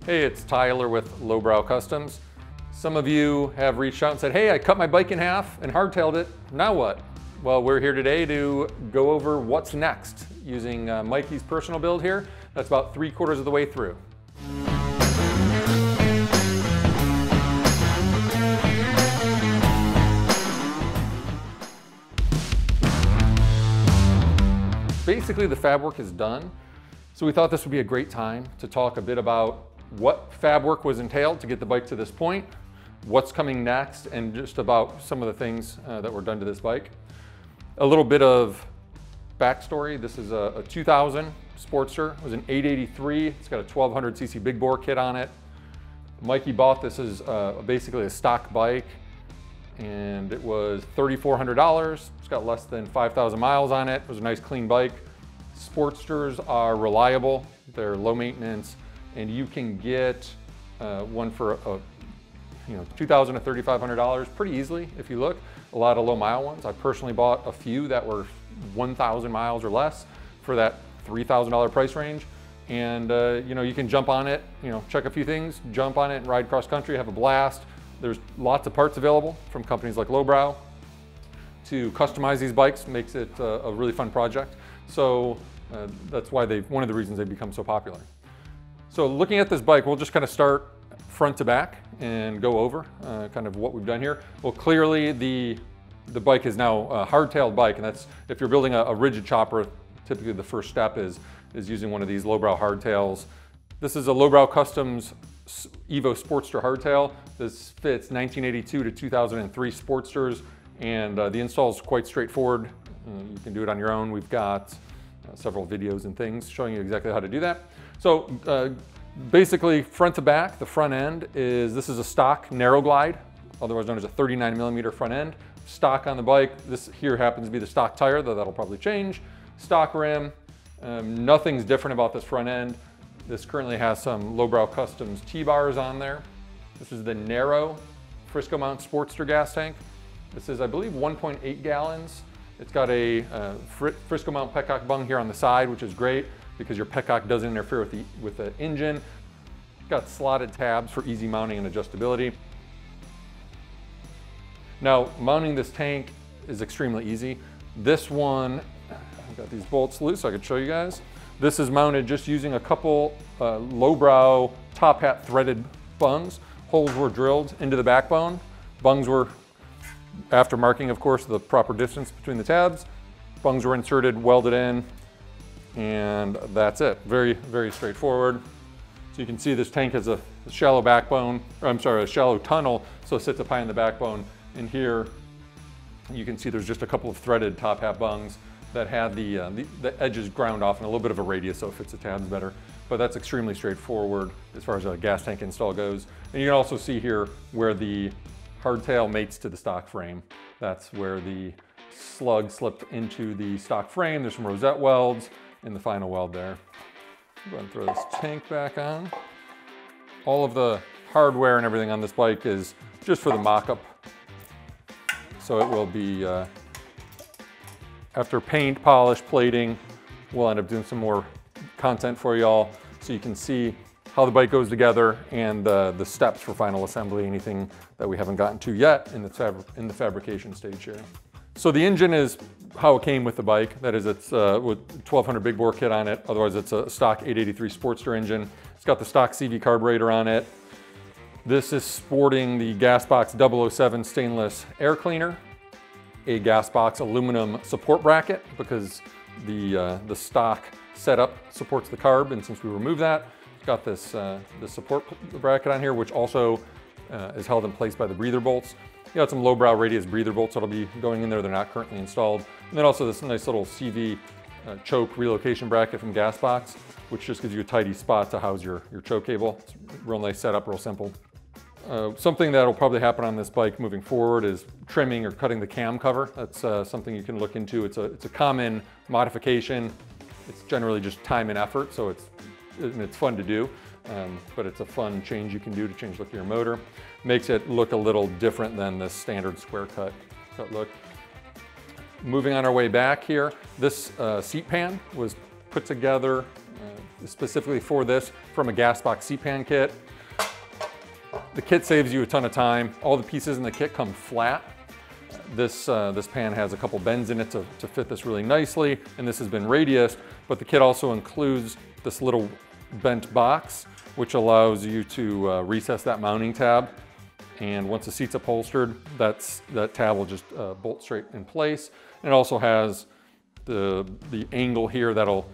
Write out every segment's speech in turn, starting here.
Hey, it's Tyler with Lowbrow Customs. Some of you have reached out and said, hey, I cut my bike in half and hardtailed it. Now what? Well, we're here today to go over what's next using Mikey's personal build here. That's about 3/4 of the way through. Basically, the fab work is done. So we thought this would be a great time to talk a bit about what fab work was entailed to get the bike to this point, what's coming next, and just about some of the things that were done to this bike. A little bit of backstory. This is a 2000 Sportster. It was an 883. It's got a 1200cc big bore kit on it. Mikey bought this as basically a stock bike, and it was $3,400. It's got less than 5,000 miles on it. It was a nice clean bike. Sportsters are reliable. They're low maintenance, and you can get one for $2,000 to $3,500 pretty easily if you look. A lot of low mile ones. I personally bought a few that were 1,000 miles or less for that $3,000 price range. And you can jump on it, check a few things, jump on it and ride cross country, have a blast. There's lots of parts available from companies like Lowbrow to customize these bikes. Makes it a really fun project. So that's why one of the reasons they've become so popular. So looking at this bike, we'll just kind of start front to back and go over kind of what we've done here. Well, clearly the bike is now a hardtailed bike, and that's, if you're building a rigid chopper, typically the first step is using one of these Lowbrow hardtails. This is a Lowbrow Customs Evo Sportster hardtail. This fits 1982 to 2003 Sportsters, and the install is quite straightforward. You can do it on your own. We've got several videos and things showing you exactly how to do that. So basically, front to back, the front end this is a stock narrow glide, otherwise known as a 39mm front end. Stock on the bike. This here happens to be the stock tire, though that'll probably change. Stock rim. Nothing's different about this front end. This currently has some Lowbrow Customs T-bars on there. This is the narrow Frisco mount Sportster gas tank. This is, I believe, 1.8 gallons. It's got a Frisco mount petcock bung here on the side, which is great because your petcock doesn't interfere with the engine. It's got slotted tabs for easy mounting and adjustability. Now, mounting this tank is extremely easy. This one, I've got these bolts loose so I could show you guys. This is mounted just using a couple Lowbrow top hat threaded bungs. Holes were drilled into the backbone. Bungs were, after marking, of course, the proper distance between the tabs. Bungs were inserted, welded in, and that's it. Very, very straightforward. So you can see this tank has a shallow backbone, or I'm sorry, a shallow tunnel, so it sits up high in the backbone. And here you can see there's just a couple of threaded top hat bungs that had the edges ground off and a little bit of a radius, so it fits the tabs better. But that's extremely straightforward as far as a gas tank install goes. And you can also see here where the hardtail mates to the stock frame. That's where the slug slipped into the stock frame. There's some rosette welds in the final weld there. Go ahead and throw this tank back on. All of the hardware and everything on this bike is just for the mock-up. So it will be, after paint, polish, plating, we'll end up doing some more content for y'all so you can see how the bike goes together and the steps for final assembly, anything that we haven't gotten to yet in the fabrication stage here. So the engine is how it came with the bike. That is, it's with 1200 big bore kit on it. Otherwise, it's a stock 883 Sportster engine. It's got the stock CV carburetor on it. This is sporting the Gasbox 007 stainless air cleaner, a Gasbox aluminum support bracket because the stock setup supports the carb, and since we removed that, it's got this support bracket on here, which also is held in place by the breather bolts. You got some Lowbrow radius breather bolts that'll be going in there. They're not currently installed. And then also this nice little CV choke relocation bracket from Gasbox, which just gives you a tidy spot to house your choke cable. It's a real nice setup, real simple. Something that'll probably happen on this bike moving forward is trimming or cutting the cam cover. That's something you can look into. It's a common modification. It's generally just time and effort, so it's fun to do, but it's a fun change you can do to change the look of your motor. Makes it look a little different than the standard square cut look. Moving on our way back here, this seat pan was put together specifically for this from a gas box seat pan kit. The kit saves you a ton of time. All the pieces in the kit come flat. This pan has a couple bends in it to fit this really nicely, and this has been radiused, but the kit also includes this little bent box, which allows you to recess that mounting tab. And once the seat's upholstered, that tab will just bolt straight in place. And it also has the angle here that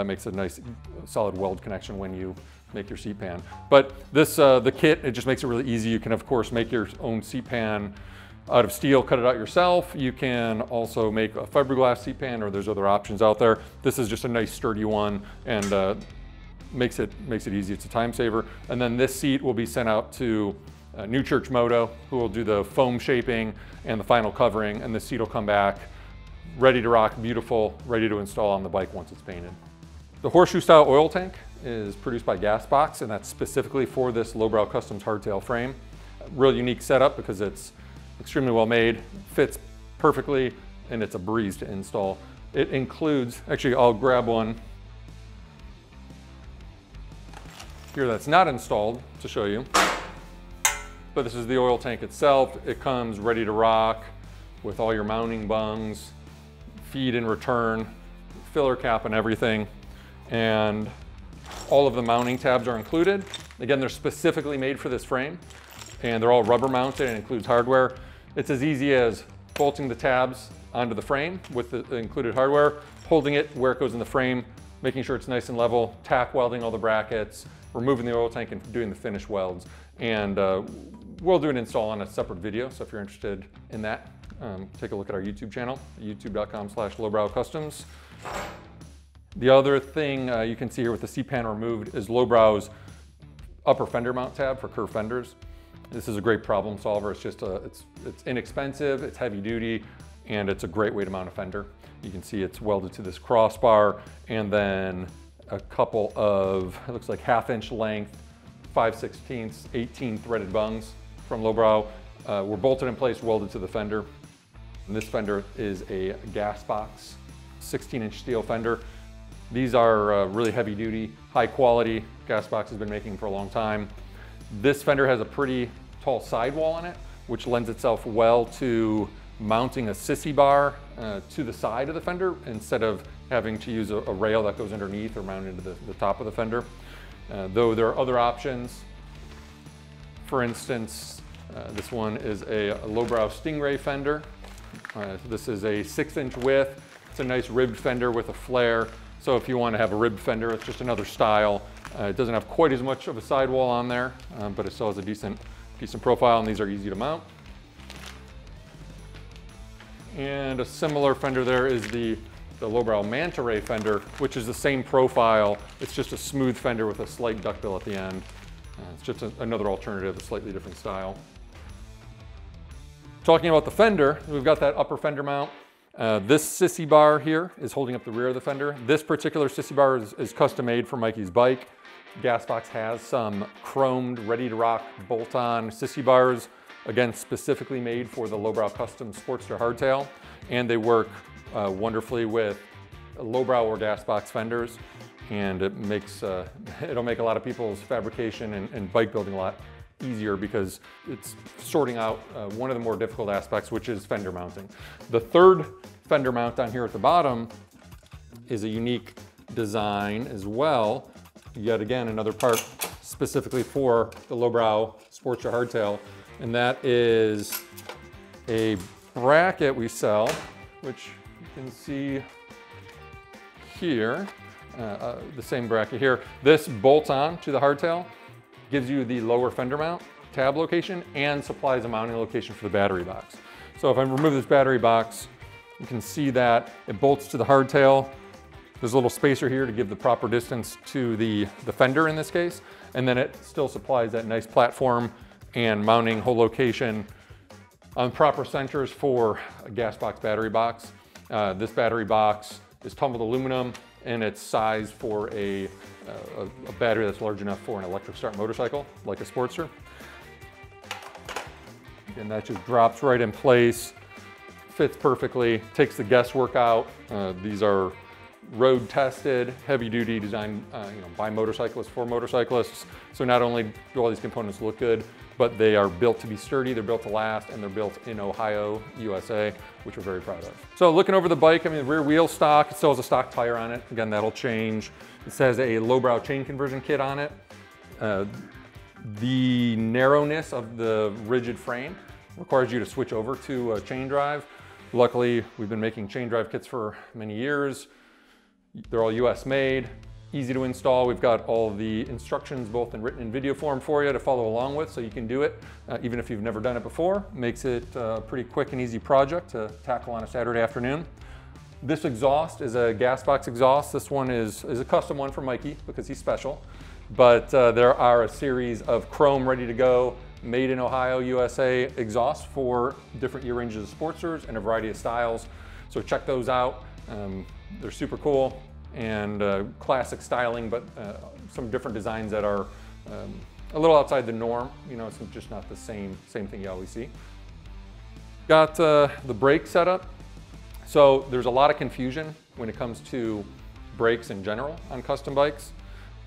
makes a nice solid weld connection when you make your seat pan. But this, the kit, it just makes it really easy. You can of course make your own seat pan out of steel, cut it out yourself. You can also make a fiberglass seat pan, or there's other options out there. This is just a nice sturdy one, and makes it easy. It's a time saver. And then this seat will be sent out to New Church Moto, who will do the foam shaping and the final covering, and this seat will come back ready to rock, beautiful, ready to install on the bike once it's painted. The horseshoe style oil tank is produced by Gasbox, and that's specifically for this Lowbrow Customs hardtail frame. Real unique setup because it's extremely well made, fits perfectly, and it's a breeze to install. It includes, actually I'll grab one here that's not installed to show you. But this is the oil tank itself. It comes ready to rock with all your mounting bungs, feed and return, filler cap and everything. And all of the mounting tabs are included. Again, they're specifically made for this frame, and they're all rubber mounted and includes hardware. It's as easy as bolting the tabs onto the frame with the included hardware, holding it where it goes in the frame, making sure it's nice and level, tack welding all the brackets, removing the oil tank and doing the finish welds. And we'll do an install on a separate video, so if you're interested in that, take a look at our YouTube channel, youtube.com/lowbrowcustoms. The other thing you can see here with the seat pan removed is Lowbrow's upper fender mount tab for curved fenders. This is a great problem solver. It's just it's inexpensive, it's heavy duty, and it's a great way to mount a fender. You can see it's welded to this crossbar, and then a couple of, it looks like 1/2 inch length, 5/16, 18 threaded bungs from Lowbrow were bolted in place, welded to the fender. And this fender is a Gasbox 16-inch steel fender. These are really heavy duty, high quality. Gasbox has been making for a long time. This fender has a pretty tall sidewall on it, which lends itself well to mounting a sissy bar to the side of the fender instead of having to use a rail that goes underneath or mounted into the top of the fender. Though there are other options. For instance, this one is a Lowbrow Stingray fender. This is a 6-inch width. It's a nice ribbed fender with a flare. So if you want to have a ribbed fender, it's just another style. It doesn't have quite as much of a sidewall on there, but it still has a decent profile, and these are easy to mount. And a similar fender there is the Lowbrow Manta Ray fender, which is the same profile. It's just a smooth fender with a slight duckbill at the end. It's just another alternative, a slightly different style. Talking about the fender, we've got that upper fender mount. This sissy bar here is holding up the rear of the fender. This particular sissy bar is custom made for Mikey's bike. Gasbox has some chromed, ready to rock bolt-on sissy bars, again, specifically made for the Lowbrow Customs Sportster hardtail. And they work wonderfully with Lowbrow or Gasbox fenders. And it makes, it'll make a lot of people's fabrication and bike building a lot easier because it's sorting out one of the more difficult aspects, which is fender mounting. The third fender mount down here at the bottom is a unique design as well. Yet again, another part specifically for the Lowbrow Sportster hardtail, and that is a bracket we sell, which you can see here, the same bracket here. This bolts on to the hardtail, gives you the lower fender mount tab location, and supplies a mounting location for the battery box. So if I remove this battery box, you can see that it bolts to the hardtail. There's a little spacer here to give the proper distance to the fender in this case, and then it still supplies that nice platform and mounting hole location on proper centers for a Gasbox battery box. This battery box is tumbled aluminum, and it's sized for a battery that's large enough for an electric start motorcycle, like a Sportster. And that just drops right in place, fits perfectly, takes the guesswork out. These are road tested, heavy duty designed by motorcyclists for motorcyclists. So not only do all these components look good, but they are built to be sturdy, they're built to last, and they're built in Ohio, USA, which we're very proud of. So looking over the bike, I mean, the rear wheel stock, it still has a stock tire on it. Again, that'll change. It says a Lowbrow chain conversion kit on it. The narrowness of the rigid frame requires you to switch over to a chain drive. Luckily, we've been making chain drive kits for many years. They're all US made, easy to install. We've got all the instructions both in written and video form for you to follow along with, so you can do it even if you've never done it before. Makes it a pretty quick and easy project to tackle on a Saturday afternoon. This exhaust is a gas box exhaust. This one is a custom one for Mikey because he's special. But there are a series of chrome ready to go, made in Ohio, USA exhausts for different year ranges of Sportsters and a variety of styles. So check those out. They're super cool and classic styling, but some different designs that are a little outside the norm. It's just not the same thing you always see. Got the brake setup. So there's a lot of confusion when it comes to brakes in general on custom bikes.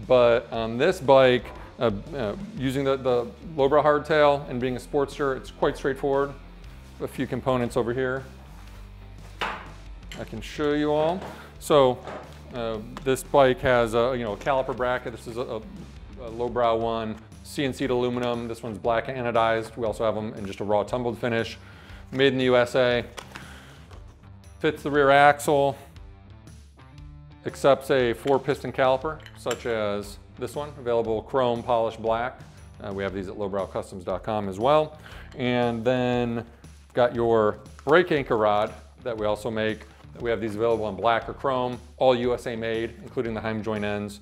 But on this bike, using the Lowbrow hardtail and being a Sportster, it's quite straightforward. A few components over here I can show you all. So this bike has a caliper bracket. This is a Lowbrow one, CNC'd aluminum. This one's black anodized. We also have them in just a raw tumbled finish. Made in the USA. Fits the rear axle. Accepts a 4-piston caliper, such as this one, available chrome polished black. We have these at lowbrowcustoms.com as well. And then got your brake anchor rod that we also make. We have these available in black or chrome, all USA made, including the Heim joint ends.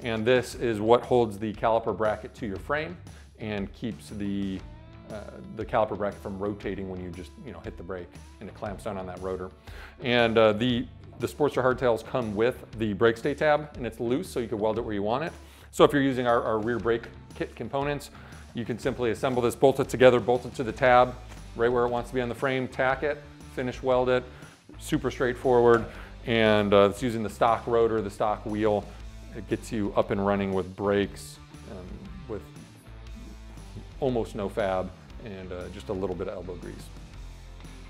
And this is what holds the caliper bracket to your frame and keeps the caliper bracket from rotating when you just hit the brake, and it clamps down on that rotor. And the Sportster hardtails come with the brake stay tab, and it's loose, so you can weld it where you want it. So if you're using our rear brake kit components, you can simply assemble this, bolt it together, bolt it to the tab, right where it wants to be on the frame, tack it, finish weld it. Super straightforward, and it's using the stock rotor, the stock wheel. It gets you up and running with brakes with almost no fab and just a little bit of elbow grease.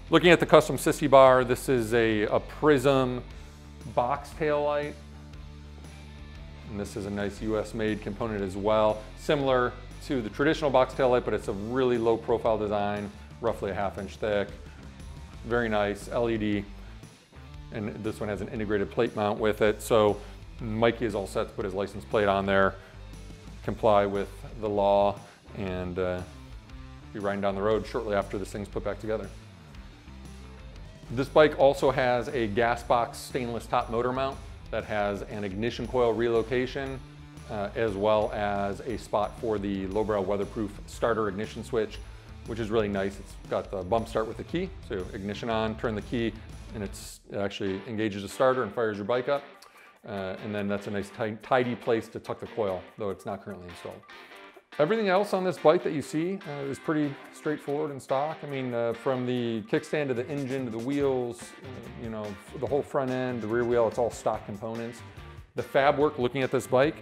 Looking at the custom sissy bar, this is a Prism box tail light. And this is a nice US made component as well. Similar to the traditional box tail light, but it's a really low profile design, roughly a 1/2 inch thick. Very nice, LED. And this one has an integrated plate mount with it. So Mikey is all set to put his license plate on there, comply with the law, and be riding down the road shortly after this thing's put back together. This bike also has a gas box stainless top motor mount that has an ignition coil relocation, as well as a spot for the Lowbrow weatherproof starter ignition switch, which is really nice. It's got the bump start with the key, so ignition on, turn the key, and it actually engages the starter and fires your bike up. And then that's a nice tidy place to tuck the coil, though it's not currently installed. Everything else on this bike that you see is pretty straightforward and stock. I mean, from the kickstand to the engine to the wheels, the whole front end, the rear wheel, it's all stock components. The fab work looking at this bike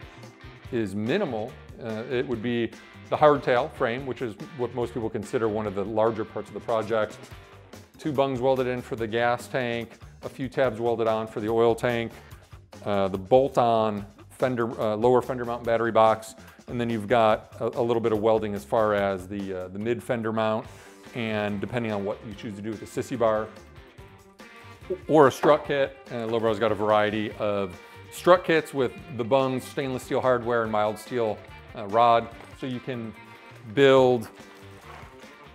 is minimal. It would be the hardtail frame, which is what most people consider one of the larger parts of the project. 2 bungs welded in for the gas tank, a few tabs welded on for the oil tank, the bolt-on fender, lower fender mount battery box, and then you've got a little bit of welding as far as the mid fender mount, and depending on what you choose to do with the sissy bar or a strut kit. Lowbrow's got a variety of strut kits with the bungs, stainless steel hardware, and mild steel rod, so you can build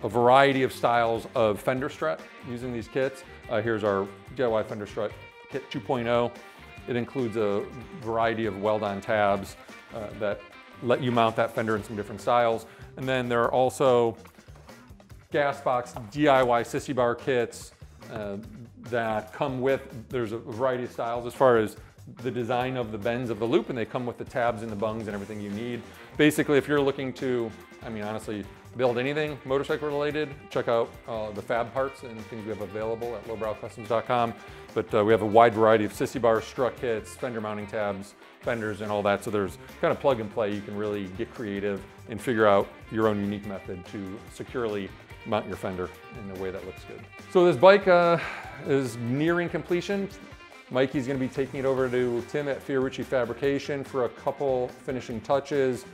a variety of styles of fender strut using these kits. Here's our DIY fender strut kit 2.0. It includes a variety of weld-on tabs that let you mount that fender in some different styles. And then there are also gas box DIY sissy bar kits that come with, there's a variety of styles as far as the design of the bends of the loop, and they come with the tabs and the bungs and everything you need. Basically, if you're looking to, I mean, honestly, build anything motorcycle related, check out the fab parts and things we have available at lowbrowcustoms.com. But we have a wide variety of sissy bars, strut kits, fender mounting tabs, fenders, and all that. So there's kind of plug and play. You can really get creative and figure out your own unique method to securely mount your fender in a way that looks good. So this bike is nearing completion. Mikey's going to be taking it over to Tim at Fiorucci Fabrication for a couple finishing touches,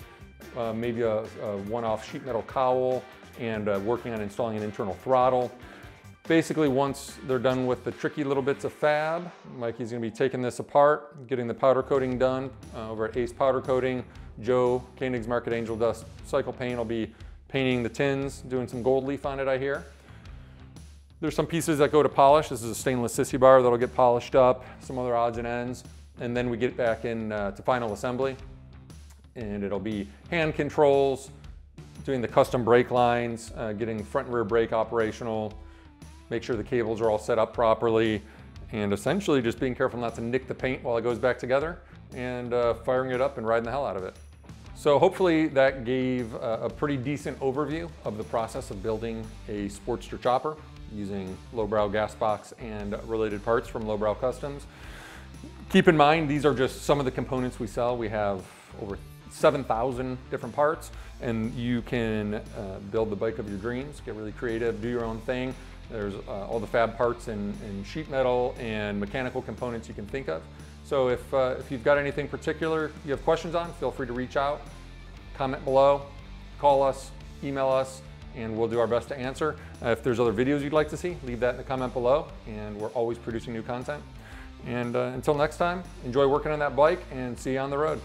maybe a one-off sheet metal cowl, and working on installing an internal throttle. Basically, once they're done with the tricky little bits of fab, Mikey's going to be taking this apart, getting the powder coating done over at Ace Powder Coating. Joe, Koenig's Market Angel Dust Cycle Paint, will be painting the tins, doing some gold leaf on it, I hear. There's some pieces that go to polish. This is a stainless sissy bar that'll get polished up, some other odds and ends, and then we get back in to final assembly. And it'll be hand controls, doing the custom brake lines, getting front and rear brake operational, make sure the cables are all set up properly, and essentially just being careful not to nick the paint while it goes back together, and firing it up and riding the hell out of it. So hopefully that gave a pretty decent overview of the process of building a Sportster chopper using Lowbrow gas box and related parts from Lowbrow Customs. Keep in mind, these are just some of the components we sell. We have over 7,000 different parts, and you can build the bike of your dreams, get really creative, do your own thing. There's all the fab parts and sheet metal and mechanical components you can think of. So if you've got anything particular you have questions on, feel free to reach out, comment below, call us, email us, and we'll do our best to answer. If there's other videos you'd like to see, leave that in the comment below, and we're always producing new content. And until next time, enjoy working on that bike, and see you on the road.